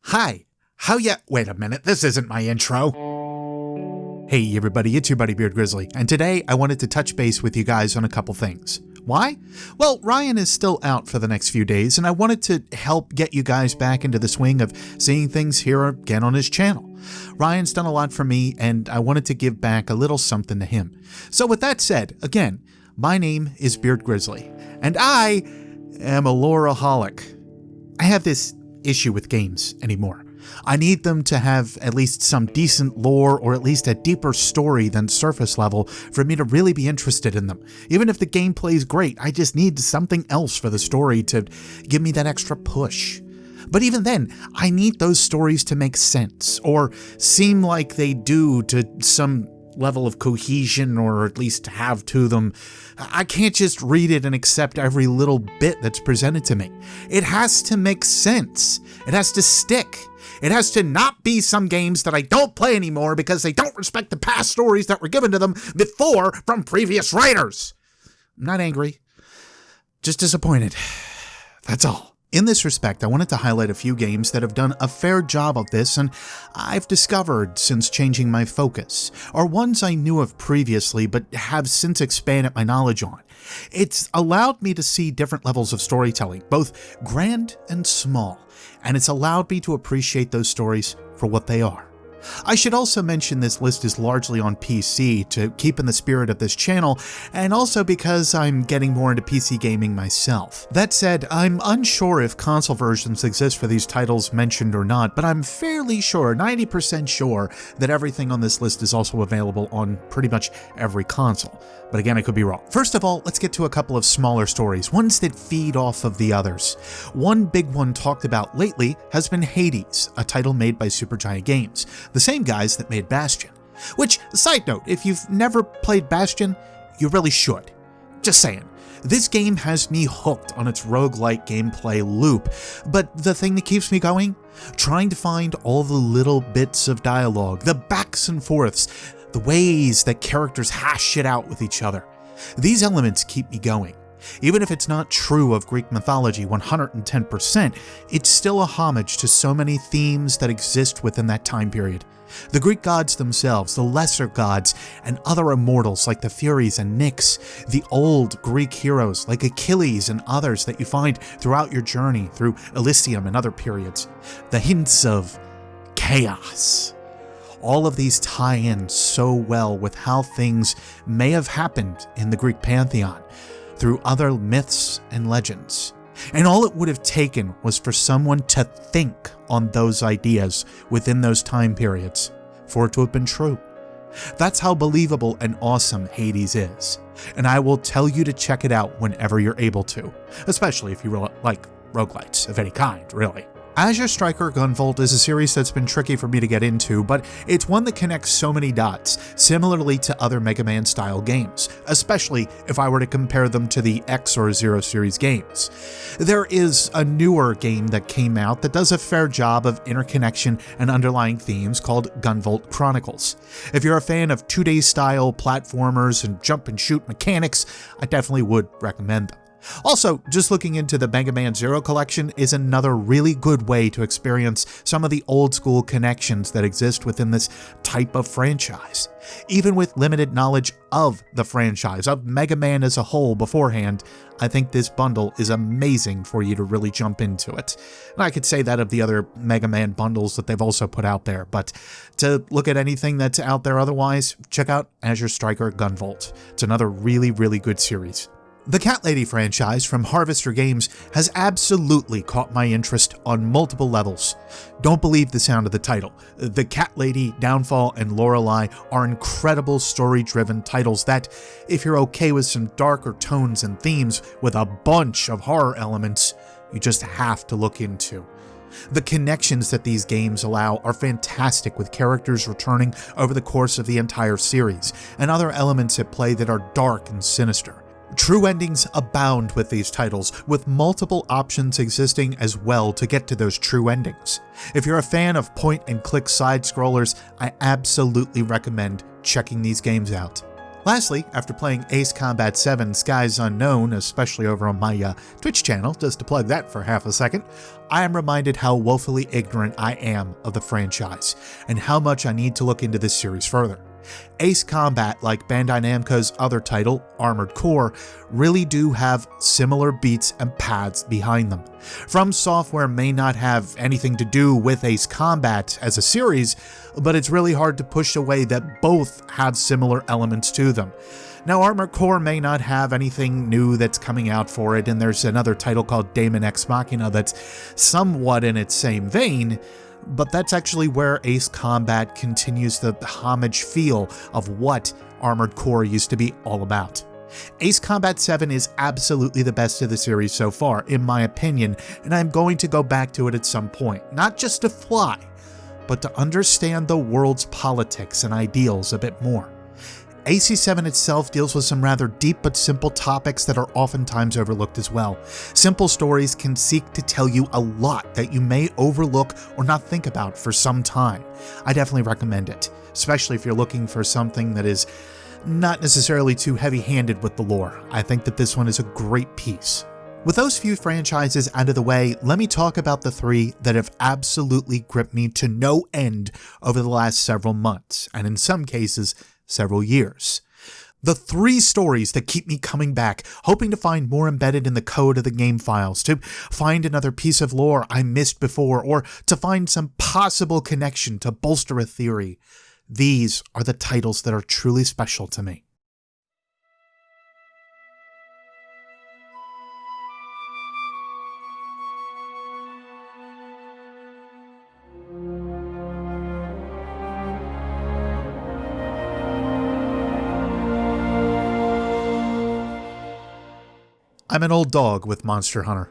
Hi, wait a minute, this isn't my intro. Hey everybody, it's your buddy Beard Grizzly, and today I wanted to touch base with you guys on a couple things. Why? Well, Ryan is still out for the next few days, and I wanted to help get you guys back into the swing of seeing things here again on his channel. Ryan's done a lot for me, and I wanted to give back a little something to him. So with that said, again, my name is Beard Grizzly, and I am a lore-aholic. I have this issue with games anymore. I need them to have at least some decent lore or at least a deeper story than surface level for me to really be interested in them. Even if the gameplay is great, I just need something else for the story to give me that extra push. But even then, I need those stories to make sense or seem like they do to some level of cohesion, or at least have to them. I can't just read it and accept every little bit that's presented to me. It has to make sense. It has to stick. It has to not be some games that I don't play anymore because they don't respect the past stories that were given to them before from previous writers. I'm not angry, just disappointed. That's all. In this respect, I wanted to highlight a few games that have done a fair job of this and I've discovered since changing my focus, or ones I knew of previously but have since expanded my knowledge on. It's allowed me to see different levels of storytelling, both grand and small, and it's allowed me to appreciate those stories for what they are. I should also mention this list is largely on PC to keep in the spirit of this channel, and also because I'm getting more into PC gaming myself. That said, I'm unsure if console versions exist for these titles mentioned or not, but I'm fairly sure, 90% sure, that everything on this list is also available on pretty much every console. But again, I could be wrong. First of all, let's get to a couple of smaller stories, ones that feed off of the others. One big one talked about lately has been Hades, a title made by Supergiant Games, the same guys that made Bastion. Which, side note, if you've never played Bastion, you really should. Just saying. This game has me hooked on its roguelike gameplay loop, but the thing that keeps me going? Trying to find all the little bits of dialogue, the backs and forths, the ways that characters hash shit out with each other. These elements keep me going. Even if it's not true of Greek mythology 110%, it's still a homage to so many themes that exist within that time period. The Greek gods themselves, the lesser gods, and other immortals like the Furies and Nyx, the old Greek heroes like Achilles and others that you find throughout your journey through Elysium and other periods. The hints of chaos. All of these tie in so well with how things may have happened in the Greek pantheon, through other myths and legends. And all it would have taken was for someone to think on those ideas within those time periods for it to have been true. That's how believable and awesome Hades is. And I will tell you to check it out whenever you're able to, especially if you like roguelites of any kind, really. Azure Striker Gunvolt is a series that's been tricky for me to get into, but it's one that connects so many dots, similarly to other Mega Man style games, especially if I were to compare them to the X or Zero series games. There is a newer game that came out that does a fair job of interconnection and underlying themes called Gunvolt Chronicles. If you're a fan of 2D style platformers and jump and shoot mechanics, I definitely would recommend them. Also, just looking into the Mega Man Zero collection is another really good way to experience some of the old school connections that exist within this type of franchise. Even with limited knowledge of the franchise, of Mega Man as a whole beforehand, I think this bundle is amazing for you to really jump into it. And I could say that of the other Mega Man bundles that they've also put out there, but to look at anything that's out there otherwise, check out Azure Striker Gunvolt. It's another really, really good series. The Cat Lady franchise from Harvester Games has absolutely caught my interest on multiple levels. Don't believe the sound of the title. The Cat Lady, Downfall, and Lorelei are incredible story-driven titles that, if you're okay with some darker tones and themes with a bunch of horror elements, you just have to look into. The connections that these games allow are fantastic, with characters returning over the course of the entire series, and other elements at play that are dark and sinister. True endings abound with these titles, with multiple options existing as well to get to those true endings. If you're a fan of point-and-click side-scrollers, I absolutely recommend checking these games out. Lastly, after playing Ace Combat 7 Skies Unknown, especially over on my Twitch channel, just to plug that for half a second, I am reminded how woefully ignorant I am of the franchise, and how much I need to look into this series further. Ace Combat, like Bandai Namco's other title, Armored Core, really do have similar beats and paths behind them. From Software may not have anything to do with Ace Combat as a series, but it's really hard to push away that both have similar elements to them. Now, Armored Core may not have anything new that's coming out for it, and there's another title called Daemon Ex Machina that's somewhat in its same vein, but that's actually where Ace Combat continues the homage feel of what Armored Core used to be all about. Ace Combat 7 is absolutely the best of the series so far, in my opinion, and I'm going to go back to it at some point, not just to fly, but to understand the world's politics and ideals a bit more. AC7 itself deals with some rather deep but simple topics that are oftentimes overlooked as well. Simple stories can seek to tell you a lot that you may overlook or not think about for some time. I definitely recommend it, especially if you're looking for something that is not necessarily too heavy-handed with the lore. I think that this one is a great piece. With those few franchises out of the way, let me talk about the three that have absolutely gripped me to no end over the last several months, and in some cases, several years. The three stories that keep me coming back, hoping to find more embedded in the code of the game files, to find another piece of lore I missed before, or to find some possible connection to bolster a theory. These are the titles that are truly special to me. I'm an old dog with Monster Hunter.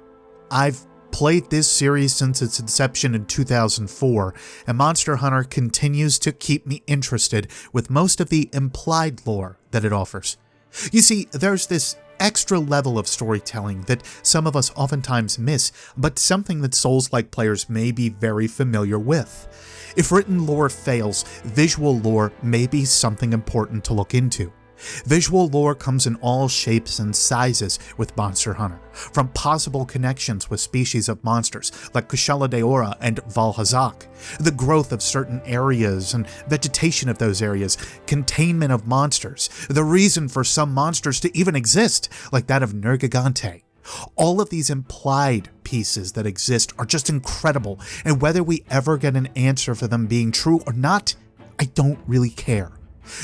I've played this series since its inception in 2004, and Monster Hunter continues to keep me interested with most of the implied lore that it offers. You see, there's this extra level of storytelling that some of us oftentimes miss, but something that Souls-like players may be very familiar with. If written lore fails, visual lore may be something important to look into. Visual lore comes in all shapes and sizes with Monster Hunter, from possible connections with species of monsters like Kushala Daora and Valhazak, the growth of certain areas and vegetation of those areas, containment of monsters, the reason for some monsters to even exist, like that of Nergigante. All of these implied pieces that exist are just incredible, and whether we ever get an answer for them being true or not, I don't really care.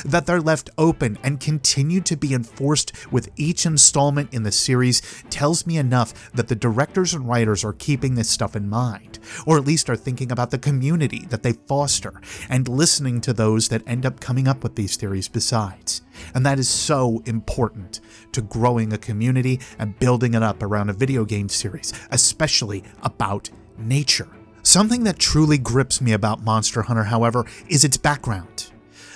That they're left open and continue to be enforced with each installment in the series tells me enough that the directors and writers are keeping this stuff in mind, or at least are thinking about the community that they foster and listening to those that end up coming up with these theories besides. And that is so important to growing a community and building it up around a video game series, especially about nature. Something that truly grips me about Monster Hunter, however, is its background.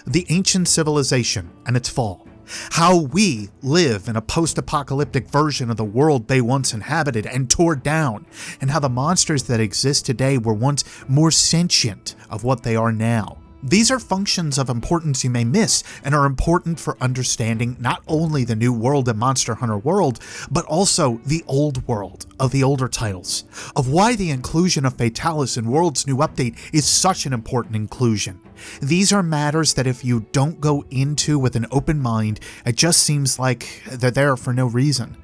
The ancient civilization and its fall. How we live in a post-apocalyptic version of the world they once inhabited and tore down, and how the monsters that exist today were once more sentient of what they are now. These are functions of importance you may miss and are important for understanding not only the new world and Monster Hunter world, but also the old world of the older titles, of why the inclusion of Fatalis in World's new update is such an important inclusion. These are matters that if you don't go into with an open mind, it just seems like they're there for no reason.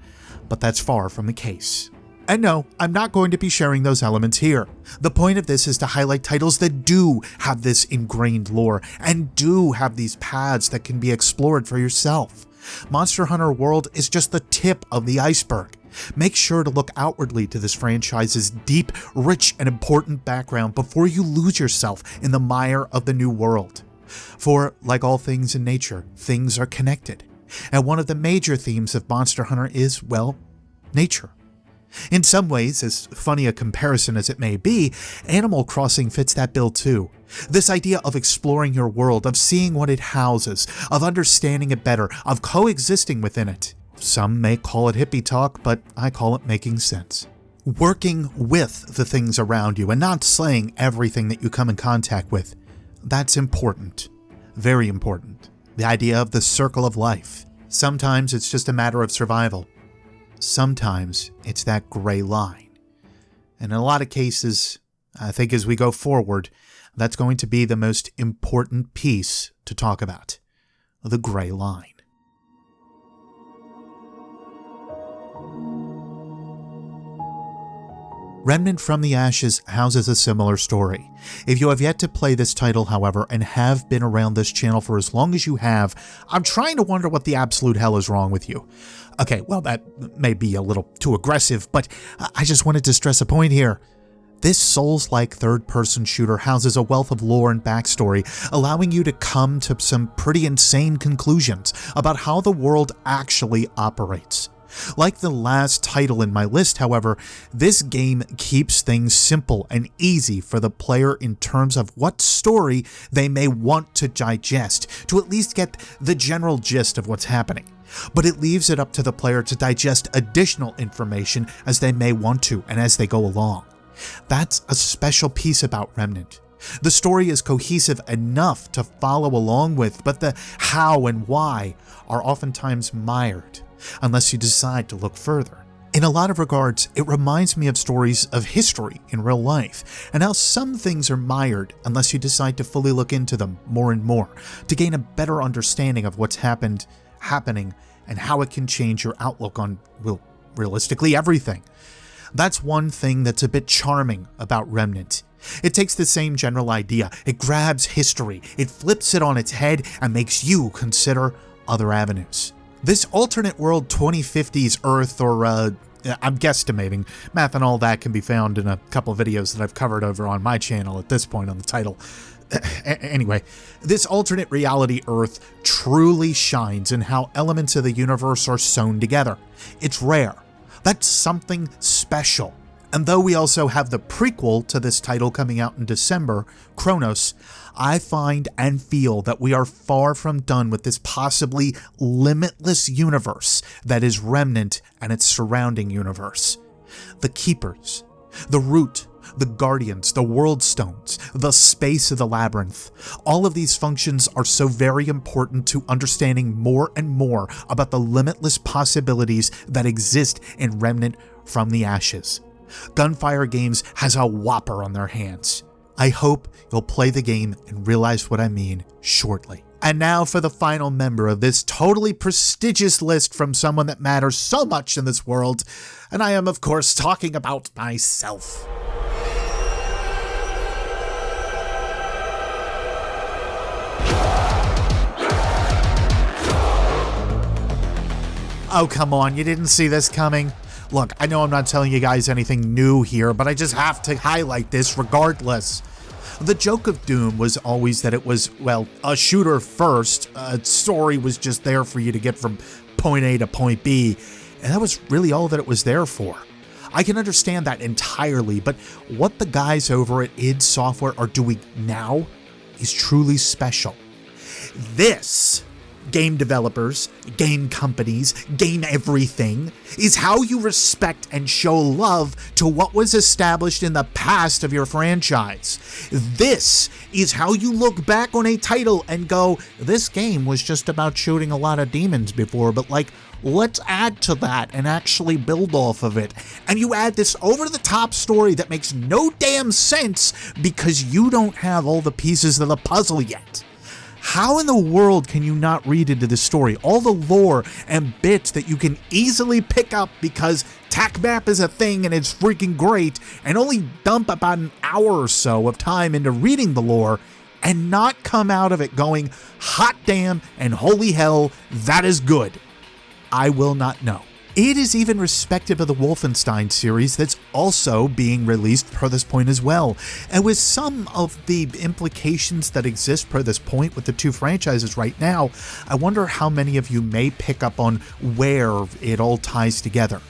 But that's far from the case. And no, I'm not going to be sharing those elements here. The point of this is to highlight titles that do have this ingrained lore and do have these paths that can be explored for yourself. Monster Hunter World is just the tip of the iceberg. Make sure to look outwardly to this franchise's deep, rich, and important background before you lose yourself in the mire of the new world. For, like all things in nature, things are connected. And one of the major themes of Monster Hunter is, well, nature. In some ways, as funny a comparison as it may be, Animal Crossing fits that bill too. This idea of exploring your world, of seeing what it houses, of understanding it better, of coexisting within it. Some may call it hippie talk, but I call it making sense. Working with the things around you and not slaying everything that you come in contact with. That's important. Very important. the idea of the circle of life. Sometimes it's just a matter of survival. Sometimes it's that gray line. And in a lot of cases, I think as we go forward, that's going to be the most important piece to talk about. The gray line. Remnant from the Ashes houses a similar story. If you have yet to play this title, however, and have been around this channel for as long as you have, I'm trying to wonder what the absolute hell is wrong with you. Okay, well, that may be a little too aggressive, but I just wanted to stress a point here. This Souls-like third-person shooter houses a wealth of lore and backstory, allowing you to come to some pretty insane conclusions about how the world actually operates. Like the last title in my list, however, this game keeps things simple and easy for the player in terms of what story they may want to digest, to at least get the general gist of what's happening. But it leaves it up to the player to digest additional information as they may want to and as they go along. That's a special piece about Remnant. The story is cohesive enough to follow along with, but the how and why are oftentimes mired, unless you decide to look further. In a lot of regards, it reminds me of stories of history in real life, and how some things are mired unless you decide to fully look into them more and more, to gain a better understanding of what's happening, and how it can change your outlook on, well, realistically everything. That's one thing that's a bit charming about Remnant. It takes the same general idea, it grabs history, it flips it on its head, and makes you consider other avenues. This alternate world 2050s Earth, or I'm guesstimating, math and all that can be found in a couple of videos that I've covered over on my channel at this point on the title. Anyway, this alternate reality Earth truly shines in how elements of the universe are sewn together. It's rare. That's something special. And though we also have the prequel to this title coming out in December, Chronos, I find and feel that we are far from done with this possibly limitless universe that is Remnant and its surrounding universe. The Keepers, the Root, the Guardians, the World Stones, the space of the Labyrinth. All of these functions are so very important to understanding more and more about the limitless possibilities that exist in Remnant from the Ashes. Gunfire Games has a whopper on their hands. I hope you'll play the game and realize what I mean shortly. And now for the final member of this totally prestigious list from someone that matters so much in this world, and I am of course talking about myself. Oh, come on, you didn't see this coming? Look, I know I'm not telling you guys anything new here, but I just have to highlight this regardless. The joke of Doom was always that it was, well, a shooter first, a story was just there for you to get from point A to point B, and that was really all that it was there for. I can understand that entirely, but what the guys over at id Software are doing now is truly special. This, game developers, game companies, game everything, is how you respect and show love to what was established in the past of your franchise. This is how you look back on a title and go, this game was just about shooting a lot of demons before, but like, let's add to that and actually build off of it. And you add this over-the-top story that makes no damn sense because you don't have all the pieces of the puzzle yet. How in the world can you not read into this story? All the lore and bits that you can easily pick up because TACMAP is a thing and it's freaking great, and only dump about an hour or so of time into reading the lore and not come out of it going, hot damn and holy hell, that is good. I will not know. It is even respective of the Wolfenstein series that's also being released per this point as well. And with some of the implications that exist per this point with the two franchises right now, I wonder how many of you may pick up on where it all ties together.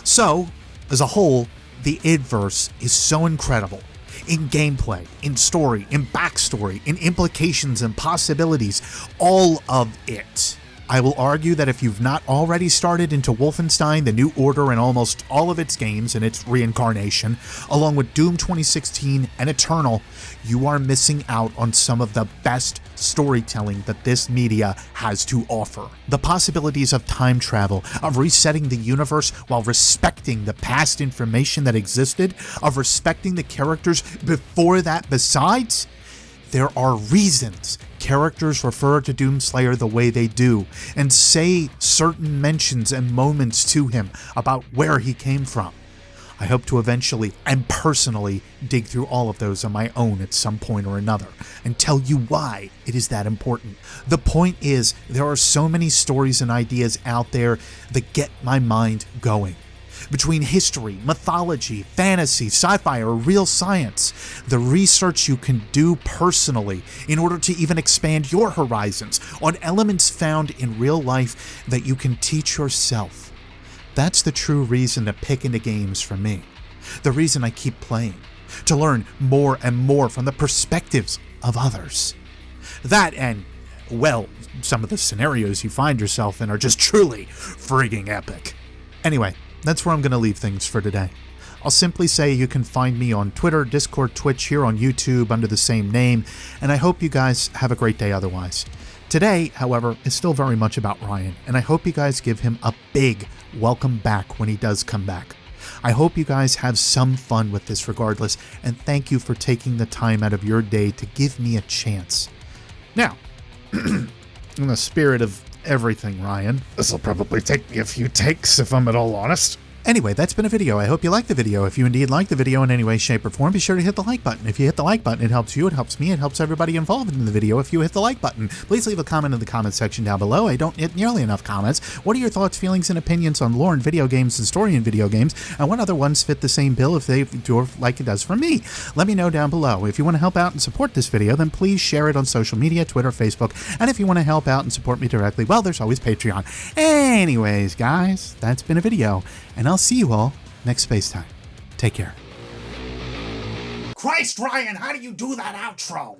So, as a whole, the idverse is so incredible. In gameplay, in story, in backstory, in implications and possibilities, all of it. I will argue that if you've not already started into Wolfenstein: The New Order and almost all of its games and its reincarnation, along with Doom 2016 and Eternal, you are missing out on some of the best storytelling that this media has to offer. The possibilities of time travel, of resetting the universe while respecting the past information that existed, of respecting the characters before that. Besides, there are reasons characters refer to Doomslayer the way they do and say certain mentions and moments to him about where he came from. I hope to eventually and personally dig through all of those on my own at some point or another and tell you why it is that important. The point is, there are so many stories and ideas out there that get my mind going. Between history, mythology, fantasy, sci-fi, or real science, the research you can do personally in order to even expand your horizons on elements found in real life that you can teach yourself. That's the true reason to pick into games for me. The reason I keep playing. To learn more and more from the perspectives of others. That and, well, some of the scenarios you find yourself in are just truly frigging epic. Anyway, that's where I'm going to leave things for today. I'll simply say you can find me on Twitter, Discord, Twitch, here on YouTube under the same name, and I hope you guys have a great day otherwise. Today, however, is still very much about Ryan, and I hope you guys give him a big welcome back when he does come back. I hope you guys have some fun with this regardless, and thank you for taking the time out of your day to give me a chance. Now, in the spirit of everything, Ryan, This will probably take me a few takes if I'm at all honest. Anyway, that's been a video. I hope you liked the video. If you indeed liked the video in any way, shape, or form, be sure to hit the like button. If you hit the like button, it helps you, it helps me, it helps everybody involved in the video. If you hit the like button, please leave a comment in the comment section down below. I don't get nearly enough comments. What are your thoughts, feelings, and opinions on lore in video games and story in video games, and what other ones fit the same bill if they do like it does for me? Let me know down below. If you want to help out and support this video, then please share it on social media, Twitter, Facebook, and if you want to help out and support me directly, well, there's always Patreon. Anyways, guys, that's been a video, and I'll see you all next space time. Take care. Christ, Ryan, how do you do that outro?